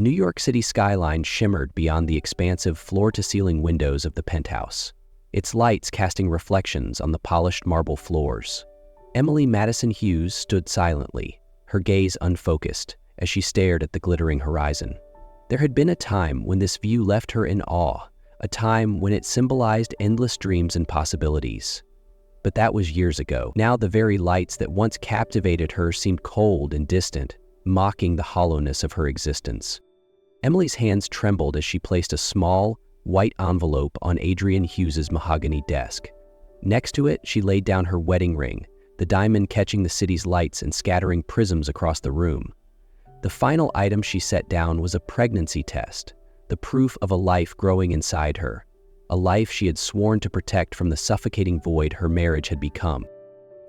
New York City skyline shimmered beyond the expansive floor-to-ceiling windows of the penthouse, its lights casting reflections on the polished marble floors. Emily Madison Hughes stood silently, her gaze unfocused, as she stared at the glittering horizon. There had been a time when this view left her in awe, a time when it symbolized endless dreams and possibilities. But that was years ago. Now the very lights that once captivated her seemed cold and distant, mocking the hollowness of her existence. Emily's hands trembled as she placed a small, white envelope on Adrian Hughes's mahogany desk. Next to it, she laid down her wedding ring, the diamond catching the city's lights and scattering prisms across the room. The final item she set down was a pregnancy test, the proof of a life growing inside her, a life she had sworn to protect from the suffocating void her marriage had become.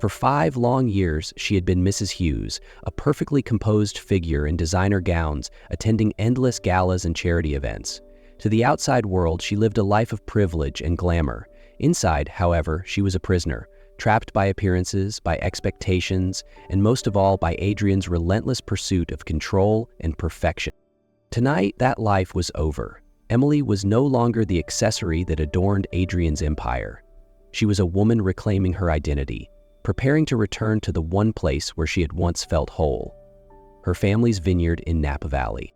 For 5 long years, she had been Mrs. Hughes, a perfectly composed figure in designer gowns, attending endless galas and charity events. To the outside world, she lived a life of privilege and glamour. Inside, however, she was a prisoner, trapped by appearances, by expectations, and most of all by Adrian's relentless pursuit of control and perfection. Tonight, that life was over. Emily was no longer the accessory that adorned Adrian's empire. She was a woman reclaiming her identity, preparing to return to the one place where she had once felt whole, her family's vineyard in Napa Valley.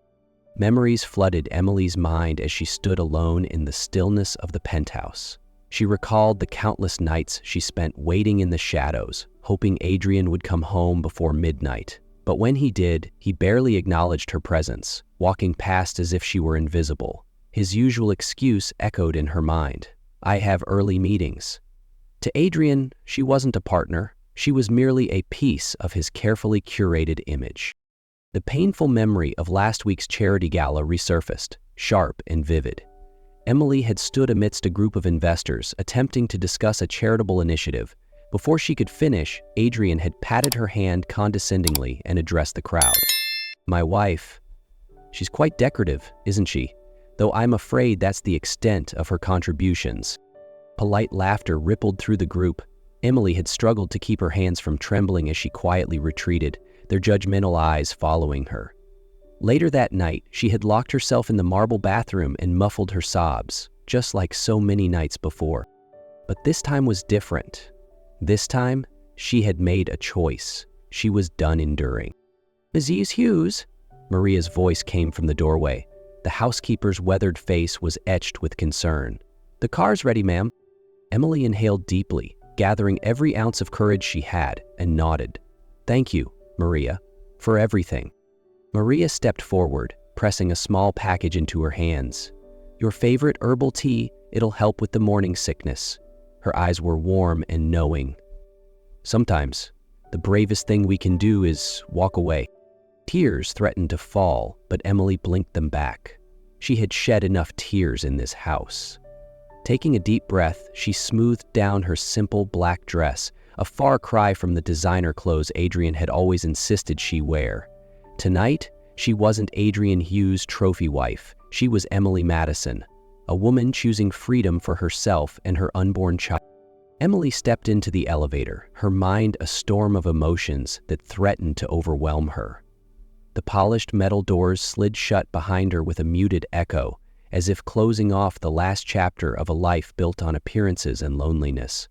Memories flooded Emily's mind as she stood alone in the stillness of the penthouse. She recalled the countless nights she spent waiting in the shadows, hoping Adrien would come home before midnight. But when he did, he barely acknowledged her presence, walking past as if she were invisible. His usual excuse echoed in her mind: "I have early meetings." To Adrien, she wasn't a partner. She was merely a piece of his carefully curated image. The painful memory of last week's charity gala resurfaced, sharp and vivid. Emily had stood amidst a group of investors attempting to discuss a charitable initiative. Before she could finish, Adrien had patted her hand condescendingly and addressed the crowd. "My wife. She's quite decorative, isn't she? Though I'm afraid that's the extent of her contributions." Polite laughter rippled through the group. Emily had struggled to keep her hands from trembling as she quietly retreated, their judgmental eyes following her. Later that night, she had locked herself in the marble bathroom and muffled her sobs, just like so many nights before. But this time was different. This time, she had made a choice. She was done enduring. "Mrs. Hughes?" Maria's voice came from the doorway. The housekeeper's weathered face was etched with concern. "The car's ready, ma'am." Emily inhaled deeply, gathering every ounce of courage she had, and nodded. "Thank you, Maria, for everything." Maria stepped forward, pressing a small package into her hands. "Your favorite herbal tea, it'll help with the morning sickness." Her eyes were warm and knowing. "Sometimes, the bravest thing we can do is walk away." Tears threatened to fall, but Emily blinked them back. She had shed enough tears in this house. Taking a deep breath, she smoothed down her simple black dress, a far cry from the designer clothes Adrien had always insisted she wear. Tonight, she wasn't Adrian Hughes' trophy wife. She was Emily Madison, a woman choosing freedom for herself and her unborn child. Emily stepped into the elevator, her mind a storm of emotions that threatened to overwhelm her. The polished metal doors slid shut behind her with a muted echo, as if closing off the last chapter of a life built on appearances and loneliness.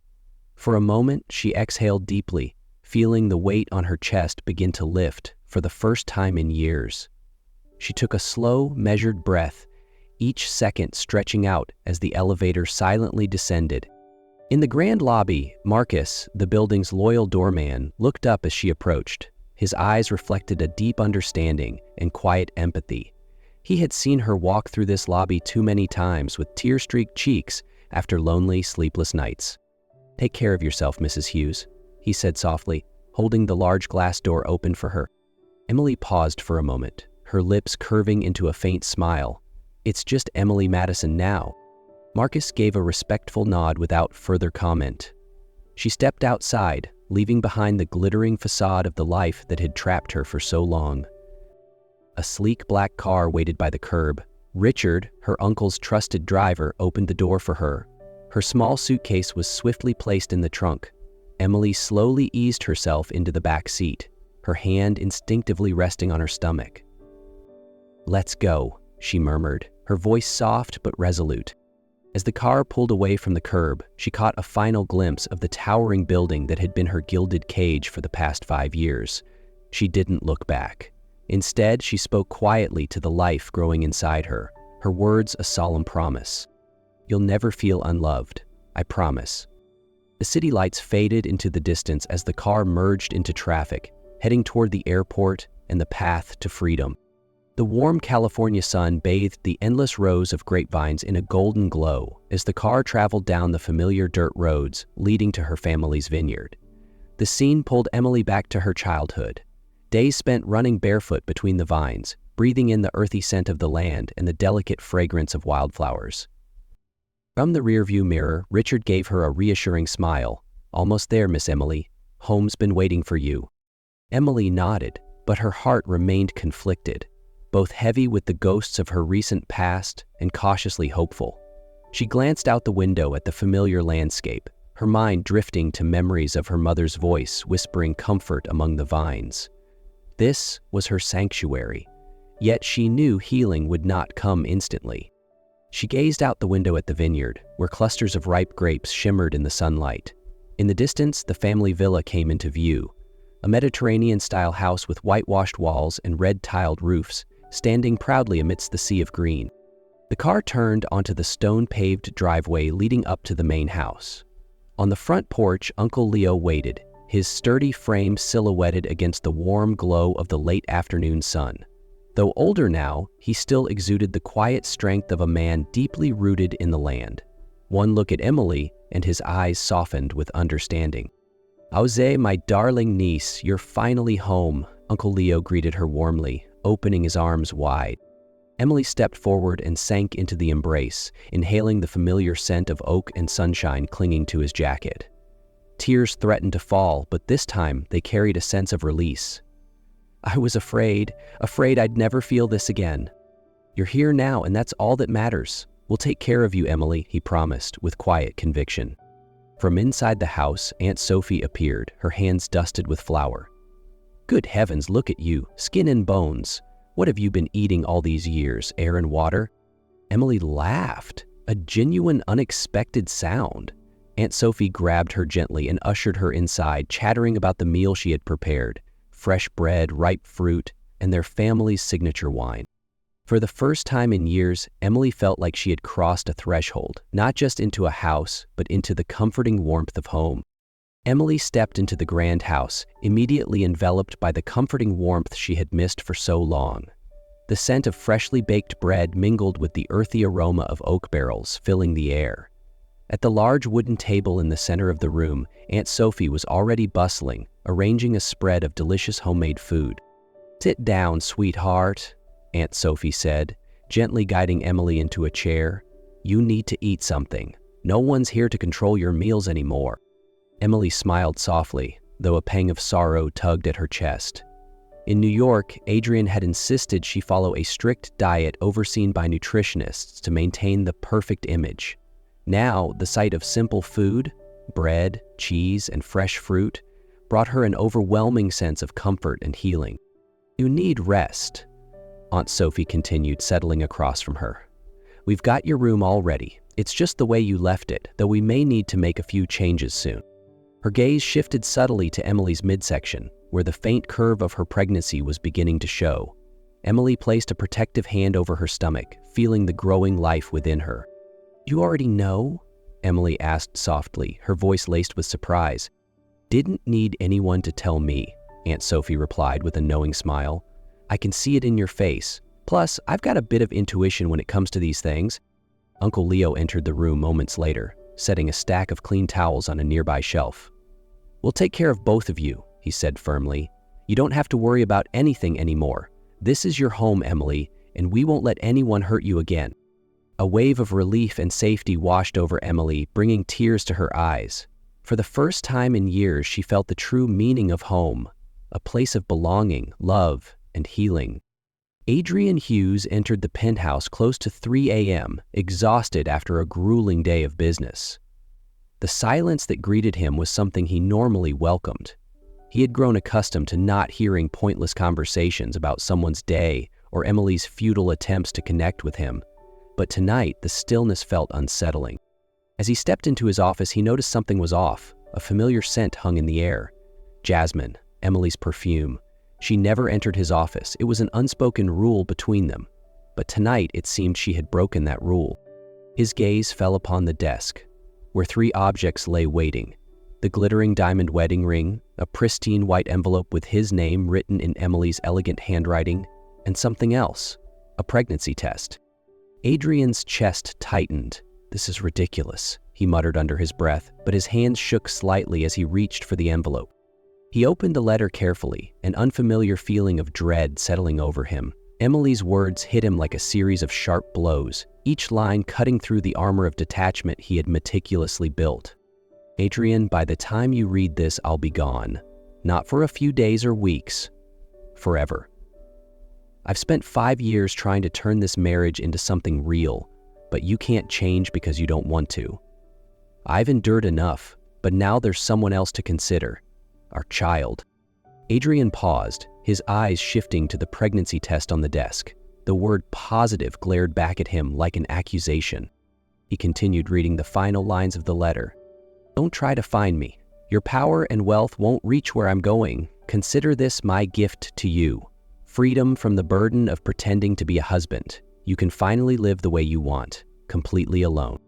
For a moment, she exhaled deeply, feeling the weight on her chest begin to lift for the first time in years. She took a slow, measured breath, each second stretching out as the elevator silently descended. In the grand lobby, Marcus, the building's loyal doorman, looked up as she approached. His eyes reflected a deep understanding and quiet empathy. He had seen her walk through this lobby too many times with tear-streaked cheeks after lonely, sleepless nights. "Take care of yourself, Mrs. Hughes," he said softly, holding the large glass door open for her. Emily paused for a moment, her lips curving into a faint smile. "It's just Emily Madison now." Marcus gave a respectful nod without further comment. She stepped outside, leaving behind the glittering facade of the life that had trapped her for so long. A sleek black car waited by the curb. Richard, her uncle's trusted driver, opened the door for her. Her small suitcase was swiftly placed in the trunk. Emily slowly eased herself into the back seat, her hand instinctively resting on her stomach. "Let's go," she murmured, her voice soft but resolute. As the car pulled away from the curb, she caught a final glimpse of the towering building that had been her gilded cage for the past 5 years. She didn't look back. Instead, she spoke quietly to the life growing inside her, her words a solemn promise. "You'll never feel unloved, I promise." The city lights faded into the distance as the car merged into traffic, heading toward the airport and the path to freedom. The warm California sun bathed the endless rows of grapevines in a golden glow as the car traveled down the familiar dirt roads leading to her family's vineyard. The scene pulled Emily back to her childhood. Days spent running barefoot between the vines, breathing in the earthy scent of the land and the delicate fragrance of wildflowers. From the rearview mirror, Richard gave her a reassuring smile. "Almost there, Miss Emily. Home's been waiting for you." Emily nodded, but her heart remained conflicted, both heavy with the ghosts of her recent past and cautiously hopeful. She glanced out the window at the familiar landscape, her mind drifting to memories of her mother's voice whispering comfort among the vines. This was her sanctuary, yet she knew healing would not come instantly. She gazed out the window at the vineyard, where clusters of ripe grapes shimmered in the sunlight. In the distance, the family villa came into view, a Mediterranean-style house with whitewashed walls and red-tiled roofs, standing proudly amidst the sea of green. The car turned onto the stone-paved driveway leading up to the main house. On the front porch, Uncle Leo waited, his sturdy frame silhouetted against the warm glow of the late afternoon sun. Though older now, he still exuded the quiet strength of a man deeply rooted in the land. One look at Emily, and his eyes softened with understanding. "Auze, my darling niece, you're finally home," Uncle Leo greeted her warmly, opening his arms wide. Emily stepped forward and sank into the embrace, inhaling the familiar scent of oak and sunshine clinging to his jacket. Tears threatened to fall, but this time they carried a sense of release. "I was afraid I'd never feel this again. You're here now, and that's all that matters. We'll take care of you, Emily," he promised with quiet conviction. From inside the house, Aunt Sophie appeared, her hands dusted with flour. "Good heavens, look at you, skin and bones. What have you been eating all these years, air and water?" Emily laughed, a genuine, unexpected sound. Aunt Sophie grabbed her gently and ushered her inside, chattering about the meal she had prepared, fresh bread, ripe fruit, and their family's signature wine. For the first time in years, Emily felt like she had crossed a threshold, not just into a house, but into the comforting warmth of home. Emily stepped into the grand house, immediately enveloped by the comforting warmth she had missed for so long. The scent of freshly baked bread mingled with the earthy aroma of oak barrels, filling the air. At the large wooden table in the center of the room, Aunt Sophie was already bustling, arranging a spread of delicious homemade food. "Sit down, sweetheart," Aunt Sophie said, gently guiding Emily into a chair. "You need to eat something. No one's here to control your meals anymore." Emily smiled softly, though a pang of sorrow tugged at her chest. In New York, Adrien had insisted she follow a strict diet overseen by nutritionists to maintain the perfect image. Now, the sight of simple food, bread, cheese, and fresh fruit, brought her an overwhelming sense of comfort and healing. "You need rest," Aunt Sophie continued, settling across from her. "We've got your room all ready. It's just the way you left it, though we may need to make a few changes soon." Her gaze shifted subtly to Emily's midsection, where the faint curve of her pregnancy was beginning to show. Emily placed a protective hand over her stomach, feeling the growing life within her. "You already know?" Emily asked softly, her voice laced with surprise. "Didn't need anyone to tell me," Aunt Sophie replied with a knowing smile. "I can see it in your face. Plus, I've got a bit of intuition when it comes to these things." Uncle Leo entered the room moments later, setting a stack of clean towels on a nearby shelf. "We'll take care of both of you," he said firmly. "You don't have to worry about anything anymore. This is your home, Emily, and we won't let anyone hurt you again." A wave of relief and safety washed over Emily, bringing tears to her eyes. For the first time in years, she felt the true meaning of home, a place of belonging, love, and healing. Adrian Hughes entered the penthouse close to 3 a.m., exhausted after a grueling day of business. The silence that greeted him was something he normally welcomed. He had grown accustomed to not hearing pointless conversations about someone's day or Emily's futile attempts to connect with him, but tonight the stillness felt unsettling. As he stepped into his office, he noticed something was off. A familiar scent hung in the air. Jasmine, Emily's perfume. She never entered his office. It was an unspoken rule between them. But tonight it seemed she had broken that rule. His gaze fell upon the desk, where 3 objects lay waiting. The glittering diamond wedding ring, a pristine white envelope with his name written in Emily's elegant handwriting, and something else, a pregnancy test. Adrian's chest tightened. "This is ridiculous," he muttered under his breath, but his hands shook slightly as he reached for the envelope. He opened the letter carefully, an unfamiliar feeling of dread settling over him. Emily's words hit him like a series of sharp blows, each line cutting through the armor of detachment he had meticulously built. "Adrien, by the time you read this, I'll be gone. Not for a few days or weeks. Forever. I've spent 5 years trying to turn this marriage into something real, but you can't change because you don't want to. I've endured enough, but now there's someone else to consider. Our child." Adrien paused, his eyes shifting to the pregnancy test on the desk. The word positive glared back at him like an accusation. He continued reading the final lines of the letter. "Don't try to find me. Your power and wealth won't reach where I'm going. Consider this my gift to you. Freedom from the burden of pretending to be a husband. You can finally live the way you want, completely alone."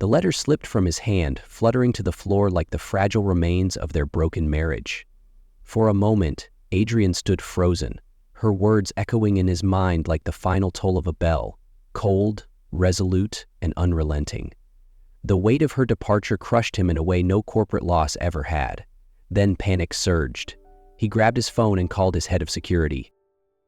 The letter slipped from his hand, fluttering to the floor like the fragile remains of their broken marriage. For a moment, Adrien stood frozen, her words echoing in his mind like the final toll of a bell, cold, resolute, and unrelenting. The weight of her departure crushed him in a way no corporate loss ever had. Then panic surged. He grabbed his phone and called his head of security.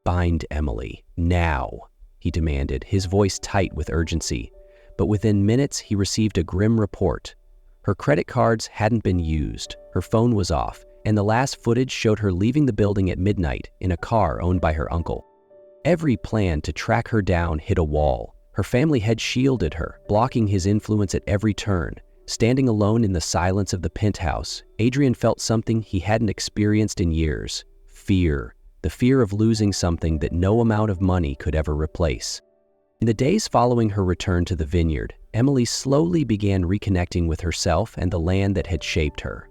"Find Emily, now," he demanded, his voice tight with urgency. But within minutes, he received a grim report. Her credit cards hadn't been used, her phone was off, and the last footage showed her leaving the building at midnight in a car owned by her uncle. Every plan to track her down hit a wall. Her family had shielded her, blocking his influence at every turn. Standing alone in the silence of the penthouse, Adrien felt something he hadn't experienced in years: fear. The fear of losing something that no amount of money could ever replace. In the days following her return to the vineyard, Emily slowly began reconnecting with herself and the land that had shaped her.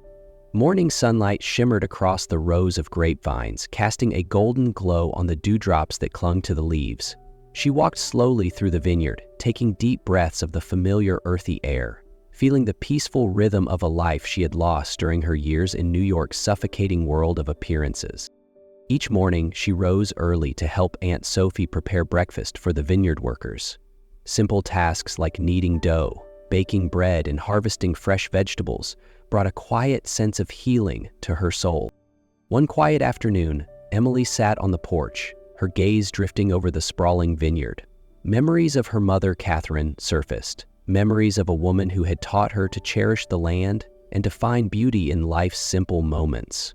Morning sunlight shimmered across the rows of grapevines, casting a golden glow on the dewdrops that clung to the leaves. She walked slowly through the vineyard, taking deep breaths of the familiar earthy air, feeling the peaceful rhythm of a life she had lost during her years in New York's suffocating world of appearances. Each morning, she rose early to help Aunt Sophie prepare breakfast for the vineyard workers. Simple tasks like kneading dough, baking bread, and harvesting fresh vegetables brought a quiet sense of healing to her soul. One quiet afternoon, Emily sat on the porch, her gaze drifting over the sprawling vineyard. Memories of her mother, Catherine, surfaced. Memories of a woman who had taught her to cherish the land and to find beauty in life's simple moments.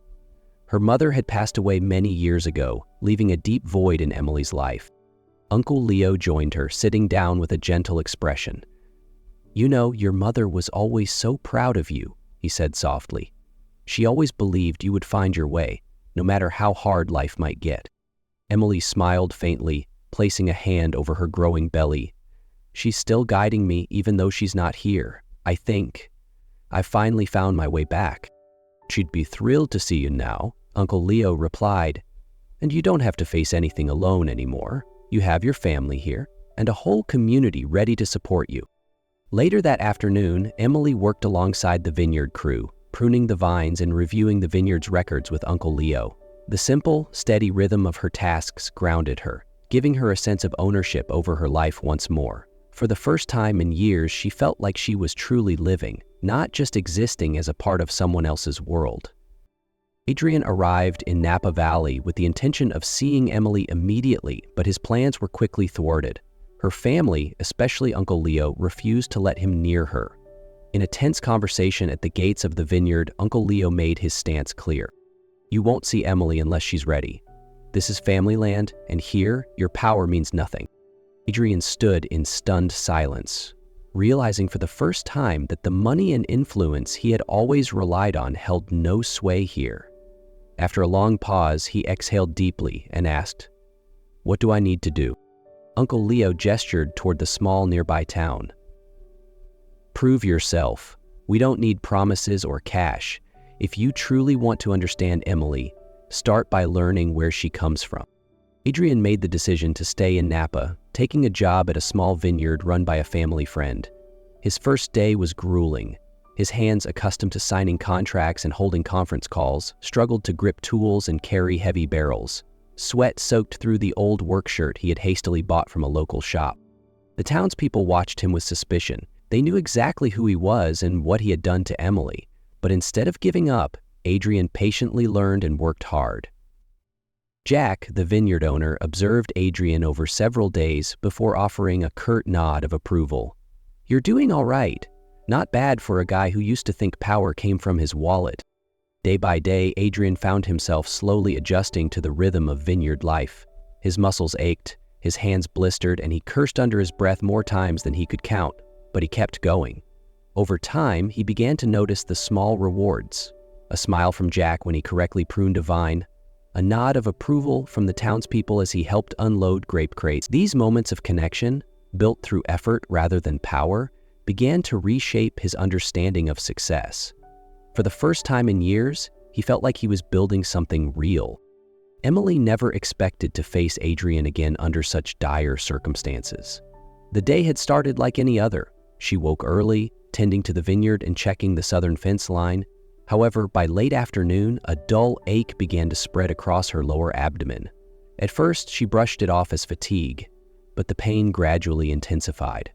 Her mother had passed away many years ago, leaving a deep void in Emily's life. Uncle Leo joined her, sitting down with a gentle expression. "You know, your mother was always so proud of you," he said softly. "She always believed you would find your way, no matter how hard life might get." Emily smiled faintly, placing a hand over her growing belly. "She's still guiding me even though she's not here, I think. I finally found my way back." "She'd be thrilled to see you now," Uncle Leo replied. "And you don't have to face anything alone anymore. You have your family here, and a whole community ready to support you." Later that afternoon, Emily worked alongside the vineyard crew, pruning the vines and reviewing the vineyard's records with Uncle Leo. The simple, steady rhythm of her tasks grounded her, giving her a sense of ownership over her life once more. For the first time in years, she felt like she was truly living, not just existing as a part of someone else's world. Adrien arrived in Napa Valley with the intention of seeing Emily immediately, but his plans were quickly thwarted. Her family, especially Uncle Leo, refused to let him near her. In a tense conversation at the gates of the vineyard, Uncle Leo made his stance clear. "You won't see Emily unless she's ready. This is family land, and here, your power means nothing." Adrien stood in stunned silence, realizing for the first time that the money and influence he had always relied on held no sway here. After a long pause, he exhaled deeply and asked, What do I need to do? Uncle Leo gestured toward the small nearby town. Prove yourself. We don't need promises or cash. If you truly want to understand Emily, start by learning where she comes from. Adrien made the decision to stay in Napa, taking a job at a small vineyard run by a family friend. His first day was grueling. His hands, accustomed to signing contracts and holding conference calls, struggled to grip tools and carry heavy barrels. Sweat soaked through the old work shirt he had hastily bought from a local shop. The townspeople watched him with suspicion. They knew exactly who he was and what he had done to Emily. But instead of giving up, Adrien patiently learned and worked hard. Jack, the vineyard owner, observed Adrien over several days before offering a curt nod of approval. "You're doing all right. Not bad for a guy who used to think power came from his wallet." Day by day, Adrien found himself slowly adjusting to the rhythm of vineyard life. His muscles ached, his hands blistered, and he cursed under his breath more times than he could count, but he kept going. Over time, he began to notice the small rewards. A smile from Jack when he correctly pruned a vine, a nod of approval from the townspeople as he helped unload grape crates. These moments of connection, built through effort rather than power, began to reshape his understanding of success. For the first time in years, he felt like he was building something real. Emily never expected to face Adrien again under such dire circumstances. The day had started like any other. She woke early, tending to the vineyard and checking the southern fence line. However, by late afternoon, a dull ache began to spread across her lower abdomen. At first, she brushed it off as fatigue, but the pain gradually intensified.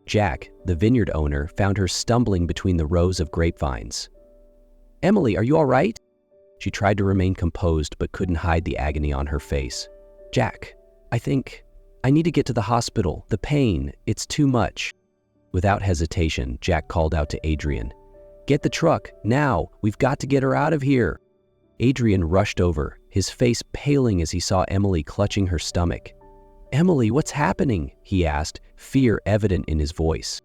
Jack, the vineyard owner, found her stumbling between the rows of grapevines. "Emily, are you all right?" She tried to remain composed but couldn't hide the agony on her face. "Jack, I think I need to get to the hospital. The pain, it's too much." Without hesitation, Jack called out to Adrien. "Get the truck, now! We've got to get her out of here!" Adrien rushed over, his face paling as he saw Emily clutching her stomach. "Emily, what's happening?" he asked, fear evident in his voice.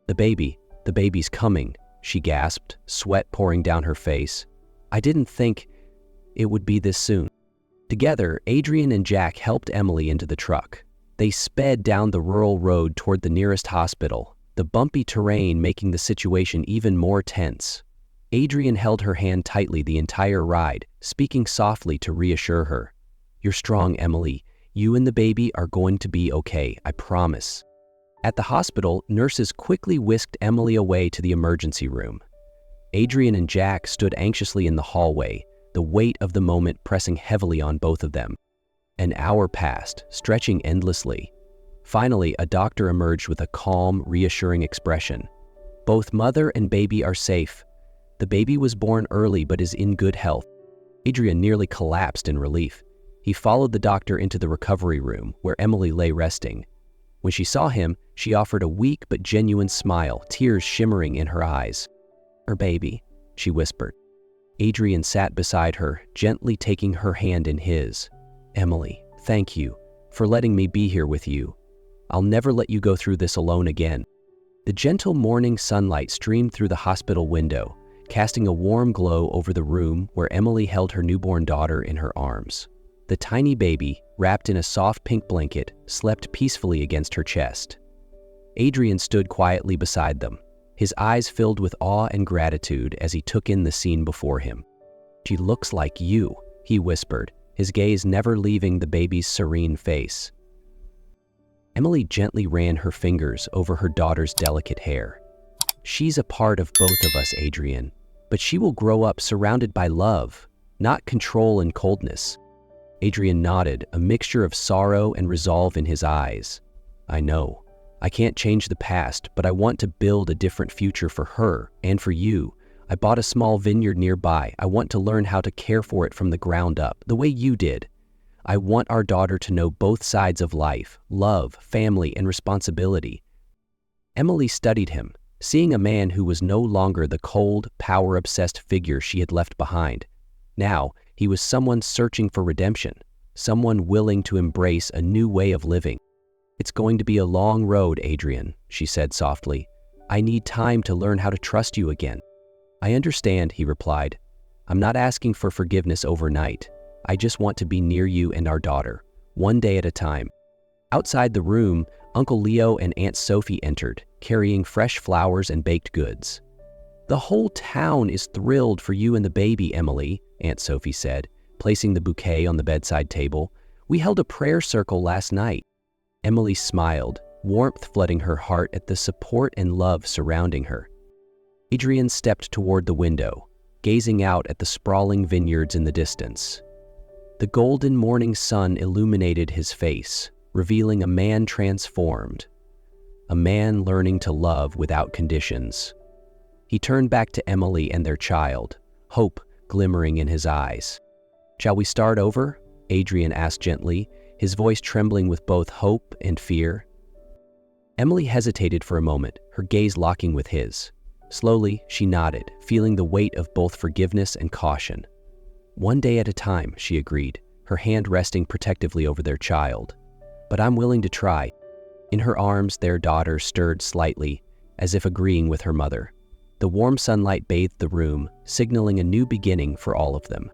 The baby's coming," she gasped, sweat pouring down her face. "I didn't think it would be this soon." Together, Adrien and Jack helped Emily into the truck. They sped down the rural road toward the nearest hospital, the bumpy terrain making the situation even more tense. Adrien held her hand tightly the entire ride, speaking softly to reassure her. "You're strong, Emily. You and the baby are going to be okay, I promise." At the hospital, nurses quickly whisked Emily away to the emergency room. Adrien and Jack stood anxiously in the hallway, the weight of the moment pressing heavily on both of them. An hour passed, stretching endlessly. Finally, a doctor emerged with a calm, reassuring expression. "Both mother and baby are safe. The baby was born early but is in good health." Adrien nearly collapsed in relief. He followed the doctor into the recovery room, where Emily lay resting. When she saw him, she offered a weak but genuine smile, tears shimmering in her eyes. "Her baby," she whispered. Adrien sat beside her, gently taking her hand in his. "Emily, thank you for letting me be here with you. I'll never let you go through this alone again." The gentle morning sunlight streamed through the hospital window, casting a warm glow over the room where Emily held her newborn daughter in her arms. The tiny baby, wrapped in a soft pink blanket, slept peacefully against her chest. Adrien stood quietly beside them, his eyes filled with awe and gratitude as he took in the scene before him. "She looks like you," he whispered, his gaze never leaving the baby's serene face. Emily gently ran her fingers over her daughter's delicate hair. "She's a part of both of us, Adrien, but she will grow up surrounded by love, not control and coldness." Adrien nodded, a mixture of sorrow and resolve in his eyes. "I know. I can't change the past, but I want to build a different future for her and for you. I bought a small vineyard nearby. I want to learn how to care for it from the ground up, the way you did. I want our daughter to know both sides of life, love, family, and responsibility." Emily studied him, seeing a man who was no longer the cold, power-obsessed figure she had left behind. Now, he was someone searching for redemption, someone willing to embrace a new way of living. "It's going to be a long road, Adrien," she said softly. "I need time to learn how to trust you again." "I understand," he replied. "I'm not asking for forgiveness overnight. I just want to be near you and our daughter, one day at a time. Outside the room, Uncle Leo and Aunt Sophie entered, carrying fresh flowers and baked goods. "The whole town is thrilled for you and the baby, Emily," Aunt Sophie said, placing the bouquet on the bedside table. "We held a prayer circle last night." Emily smiled, warmth flooding her heart at the support and love surrounding her. Adrien stepped toward the window, gazing out at the sprawling vineyards in the distance. The golden morning sun illuminated his face, revealing a man transformed, a man learning to love without conditions. He turned back to Emily and their child, hope glimmering in his eyes. "Shall we start over?" Adrien asked gently, his voice trembling with both hope and fear. Emily hesitated for a moment, her gaze locking with his. Slowly, she nodded, feeling the weight of both forgiveness and caution. "One day at a time," she agreed, her hand resting protectively over their child. "But I'm willing to try." In her arms, their daughter stirred slightly, as if agreeing with her mother. The warm sunlight bathed the room, signaling a new beginning for all of them.